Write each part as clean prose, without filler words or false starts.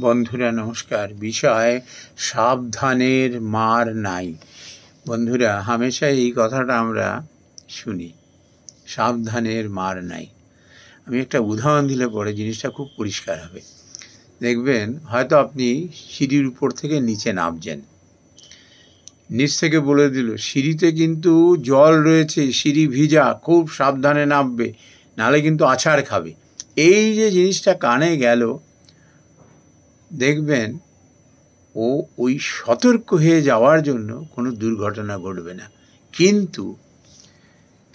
বন্ধুরা নমস্কার। বিষয় সাবধানের মার নাই। বন্ধুরা হামেশা এই কথাটা আমরা শুনি, সাবধানের মার নাই। আমি একটা উদাহরণ দিলে পরে জিনিসটা খুব পরিষ্কার হবে। দেখবেন হয়তো আপনি সিঁড়ির উপর থেকে নিচে নামছেন, নিচ থেকে বলে দিল সিঁড়িতে কিন্তু জল রয়েছে, সিঁড়ি ভিজা, খুব সাবধানে নামবে, নাহলে কিন্তু আছাড় খাবে। এই যে জিনিসটা কানে গেল, দেখবেন ও ওই সতর্ক হয়ে যাওয়ার জন্য কোনো দুর্ঘটনা ঘটবে না। কিন্তু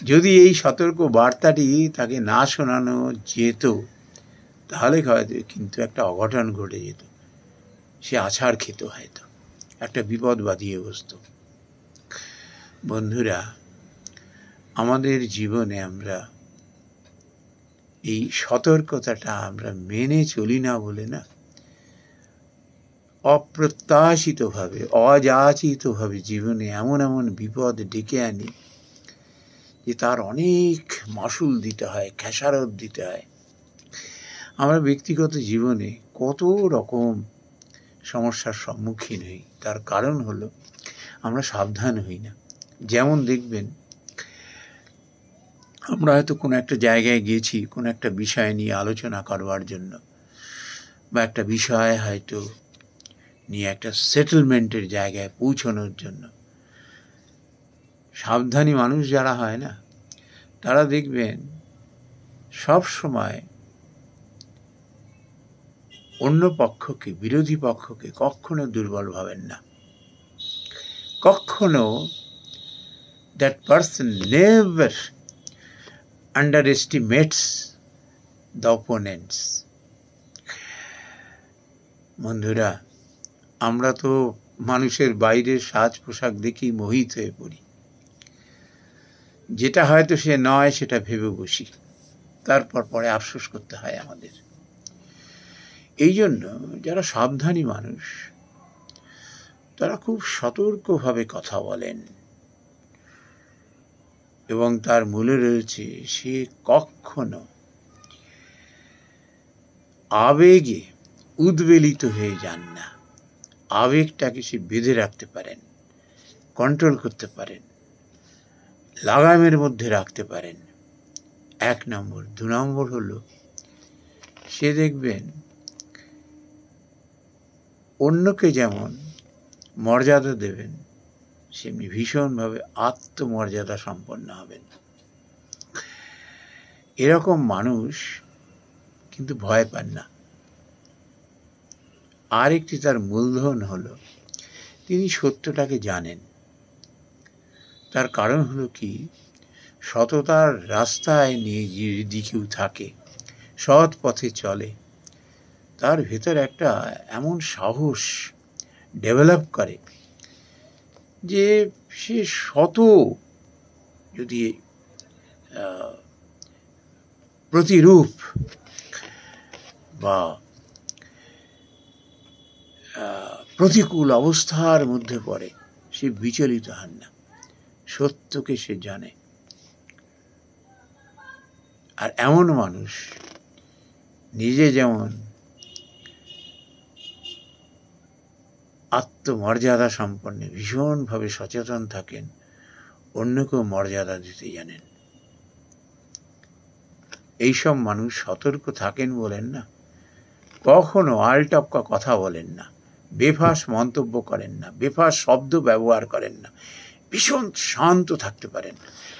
যদি এই সতর্ক বার্তাটি তাকে না শোনানো যেত, তাহলে হয়তো কিন্তু একটা অঘটন ঘটে যেত, সে আছাড় খেত, হয়তো একটা বিপদ বাঁধিয়ে বসত। বন্ধুরা, আমাদের জীবনে আমরা এই সতর্কতাটা আমরা মেনে চলি না বলে না, অপ্রত্যাশিতভাবে, অযাচিতভাবে জীবনে এমন এমন বিপদ ডেকে আনি যে তার অনেক মাসুল দিতে হয়, খেসারত দিতে হয়। আমরা ব্যক্তিগত জীবনে কত রকম সমস্যার সম্মুখীন হই, তার কারণ হলো আমরা সাবধান হই না। যেমন দেখবেন, আমরা হয়তো কোনো একটা জায়গায় গেছি কোনো একটা বিষয় নিয়ে আলোচনা করবার জন্য, বা একটা বিষয় হয়তো নিয়ে একটা সেটেলমেন্টের জায়গায় পৌঁছানোর জন্য। সাবধানী মানুষ যারা হয় না, তারা দেখবেন সব সময় অন্য পক্ষকে, বিরোধী পক্ষকে কখনো দুর্বল ভাবেন না। কখনো that person never underestimates the opponents. বন্ধুরা, আমরা তো মানুষের বাইরের সাজ পোশাক দেখেই মোহিত হয়ে পড়ি। যেটা হয়তো সে নয় সেটা ভেবে বসি, তারপর পরে আফসোস করতে হয় আমাদের। এই জন্য যারা সাবধানী মানুষ, তারা খুব সতর্কভাবে কথা বলেন, এবং তার মূলে রয়েছে সে কখনো আবেগে উদ্বেলিত হয়ে যান না। আবেগটাকে সে বেঁধে রাখতে পারেন, কন্ট্রোল করতে পারেন, লাগামের মধ্যে রাখতে পারেন। 1 নম্বর। 2 নম্বর হলো, সে দেখবেন অন্যকে যেমন মর্যাদা দেবেন, সেমনি ভীষণভাবে আত্মমর্যাদা সম্পন্ন হবেন। এরকম মানুষ কিন্তু ভয় পান না। আরেকটি তার মূলধন হলো, তিনি সত্যটাকে জানেন। তার কারণ হলো কি, সততার রাস্তায় নিয়ে যদি কেউ থাকে, সৎ পথে চলে, তার ভেতর একটা এমন সাহস ডেভেলপ করে যে সে শত যদি প্রতিরূপ বা প্রতিকূল অবস্থার মধ্যে পড়ে, সে বিচলিত হন না। সত্যকে সে জানে। আর এমন মানুষ নিজে যেমন আত্মমর্যাদা সম্পন্ন, ভীষণভাবে সচেতন থাকেন, অন্যকেও মর্যাদা দিতে জানেন। এইসব মানুষ সতর্ক থাকেন বলেন না, কখনো আলটপকা কথা বলেন না, বেফাস মন্তব্য করেন না, বেফাস শব্দ ব্যবহার করেন না, ভীষণ শান্ত থাকতে পারেন।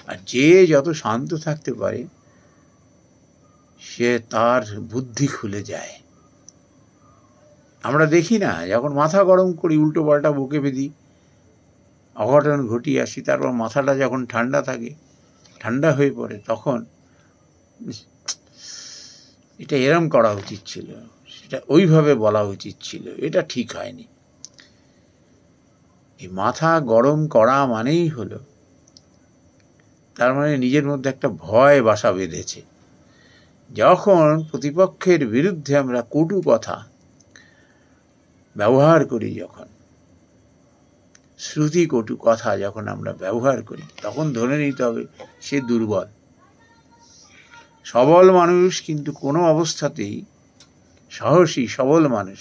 আর যে যত শান্ত থাকতে পারে, সে তার বুদ্ধি খুলে যায়। আমরা দেখি না, যখন মাথা গরম করি, উল্টো পাল্টা বকে বেঁধি, অঘটন ঘটিয়ে আসি, তারপর মাথাটা যখন ঠান্ডা থাকে, ঠান্ডা হয়ে পড়ে, তখন এটা এরম করা উচিত ছিল, সেটা ওইভাবে বলা উচিত ছিল, এটা ঠিক হয়নি। এই মাথা গরম করা মানেই হলো, তার মানে নিজের মধ্যে একটা ভয় বাসা বেঁধেছে। যখন প্রতিপক্ষের বিরুদ্ধে আমরা কটু কথা ব্যবহার করি, যখন শ্রুতি কটু কথা যখন আমরা ব্যবহার করি, তখন ধরে নিতে হবে সে দুর্বল। সবল মানুষ কিন্তু কোনো অবস্থাতেই, সাহসী সবল মানুষ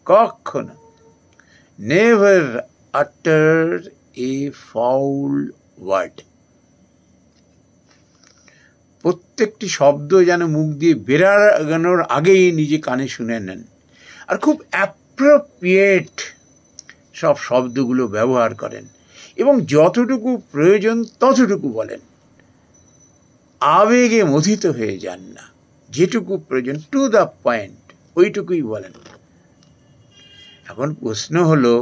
কখনো। নেভার আটার এ ফাউল ওয়ার্ড। প্রত্যেকটি শব্দ যেন মুখ দিয়ে বেরানোর আগেই নিজে কানে শুনে নেন, আর খুব অ্যাপ্রোপ্রিয়েট সব শব্দগুলো ব্যবহার করেন এবং যতটুকু প্রয়োজন ততটুকু বলেন। আবেগে মথিত হয়ে যান না, যেটুকু প্রয়োজন টু দ্য পয়েন্ট ওইটুকুই বলেন। এখন প্রশ্ন হলো,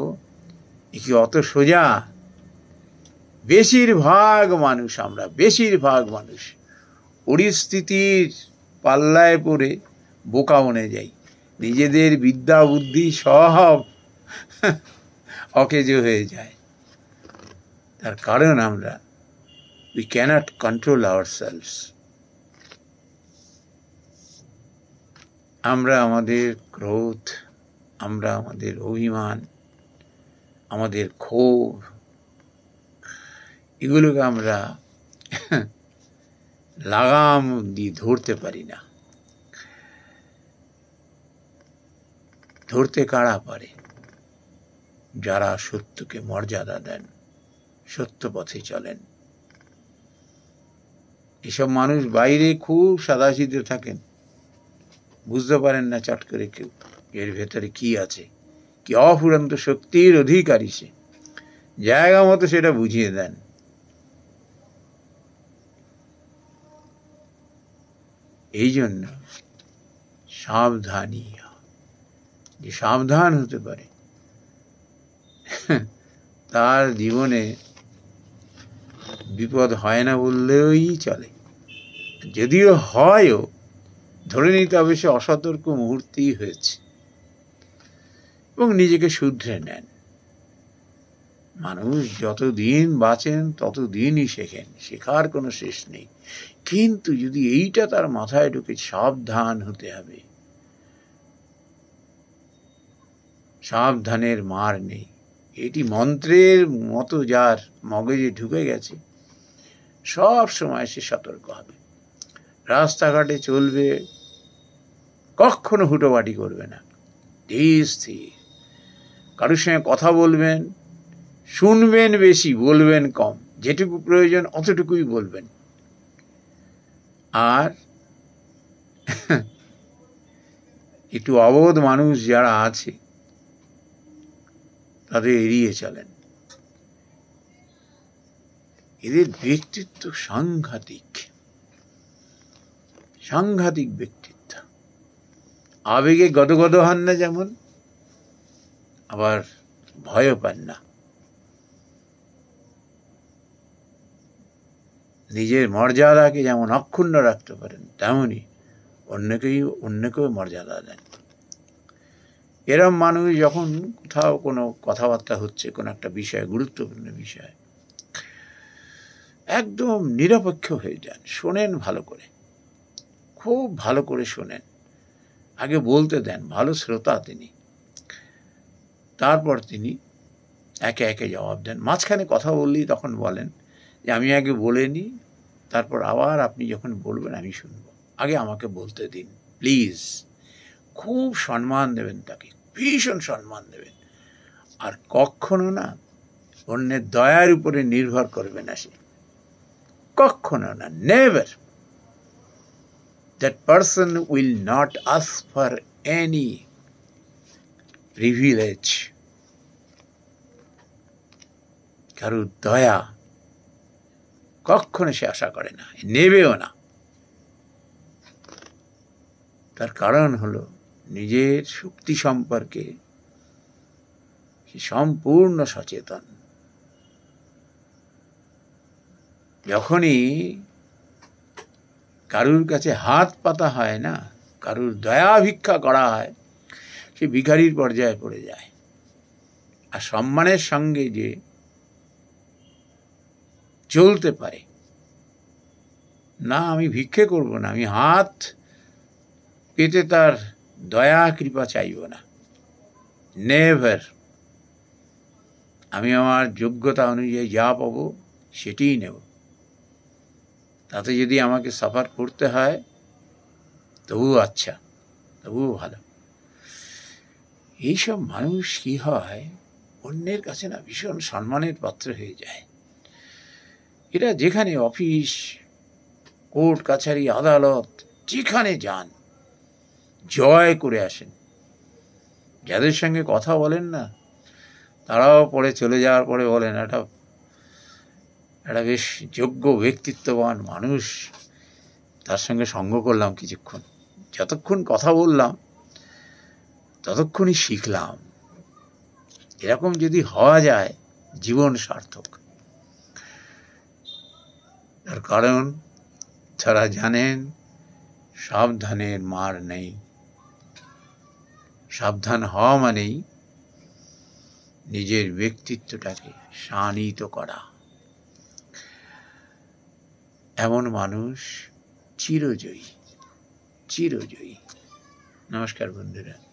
কি অত সোজা? বেশিরভাগ মানুষ পরিস্থিতির পাল্লায় পড়ে বোকা বনে যাই, নিজেদের বিদ্যা বুদ্ধি সব অকেজো হয়ে যায়। তার কারণ we cannot control ourselves. আমরা আমাদের ক্রোধ, আমরা আমাদের অভিমান, আমাদের ক্ষোভ, এগুলোকে আমরা লাগাম দিয়ে ধরতে পারি না। ধরতে কারা পারে? যারা সত্যকে মর্যাদা দেন, সত্য পথে চলেন। এসব মানুষ বাইরে খুব সাদাসিধে থাকেন, বুঝতে পারেন না চট করে কেউ এর ভেতরে কি আছে, কি অফুরন্ত শক্তির অধিকারী সে, জায়গা মতো সেটা বুঝিয়ে দেন। এই জন্য সাবধানী, যে সাবধান হতে পারে তার জীবনে বিপদ হয় না বললেই চলে। যদিও হয়ও, ধরে নিতে হবে সে অসতর্ক মুহূর্তেই হয়েছে, এবং নিজেকে শুধরে নেন। মানুষ যতদিন বাঁচেন ততদিনই শেখেন, শেখার কোনো শেষ নেই। কিন্তু যদি এইটা তার মাথায় ঢুকে সাবধান হতে হবে, সাবধানের মার নেই, এটি মন্ত্রের মতো যার মগজে ঢুকে গেছে, সব সময় সে সতর্ক হবে। রাস্তাঘাটে চলবে, কখনো হুটোবাটি করবে না, স্থির। কারোর সঙ্গে কথা বলবেন, শুনবেন বেশি, বলবেন কম, যেটুকু প্রয়োজন অতটুকুই বলবেন। আর একটু অবোধ মানুষ যারা আছে তাদের এড়িয়ে চলেন। এদের ব্যক্তিত্ব সাংঘাতিক ব্যক্তিত্ব। আবেগে গদগদ হন না যেমন, আবার ভয়ও পান না। নিজের মর্যাদাকে যেমন অক্ষুণ্ণ রাখতে পারেন, তেমনি অন্যকেও মর্যাদা দেন। এরম মানুষ যখন কোথাও কোনো কথাবার্তা হচ্ছে, কোনো একটা বিষয়, গুরুত্বপূর্ণ বিষয়, একদম নিরপেক্ষ হয়ে যান, শোনেন ভালো করে, খুব ভালো করে শোনেন, আগে বলতে দেন, ভালো শ্রোতা তিনি। তারপর তিনি একে একে জবাব দেন। মাঝখানে কথা বললেই তখন বলেন যে আমি আগে বলে নিই, তারপর আবার আপনি যখন বলবেন আমি শুনব, আগে আমাকে বলতে দিন প্লিজ। খুব সম্মান দেবেন তাকে, ভীষণ সম্মান দেবেন। আর কখনো না অন্যের দয়ার উপরে নির্ভর করবে না সে, কখনো না, never. That person will not ask for any privilege. কারোর দয়া কখনো সে আশা করে না, নেবেও না। তার কারণ হলো নিজের শক্তি সম্পর্কে সে সম্পূর্ণ সচেতন। যখনই কারুর কাছে হাত পাতা হয় না, কারুর দয়া ভিক্ষা করা হয়, সে ভিখারির পর্যায়ে পড়ে যায়। আর সম্মানের সঙ্গে যে চলতে পারে না, আমি ভিক্ষে করব না, আমি হাত পেতে তার দয়া কৃপা চাইব না, নেভার। আমি আমার যোগ্যতা অনুযায়ী যা পাবো সেটিই নেব, তাতে যদি আমাকে সাফার করতে হয় তবুও আচ্ছা, তবুও ভালো। এইসব মানুষ কি হয়, অন্যের কাছে না ভীষণ সম্মানের পাত্র হয়ে যায়। এরা যেখানে অফিস, কোর্ট কাছারি, আদালত, যেখানে যান জয় করে আসেন। যাদের সঙ্গে কথা বলেন না, তারাও পরে চলে যাওয়ার পরে বলেন একটা বেশ যোগ্য ব্যক্তিত্ববান মানুষ, তার সঙ্গে সঙ্গ করলাম কিছুক্ষণ, যতক্ষণ কথা বললাম ততক্ষণই শিখলাম। এরকম যদি হওয়া যায় জীবন সার্থক। তার কারণ তারা জানেন সাবধানের মার নেই। সাবধান হওয়া মানেই নিজের ব্যক্তিত্বটাকে শানিত করা। এমন মানুষ চিরজয়ী। নমস্কার বন্ধুরা।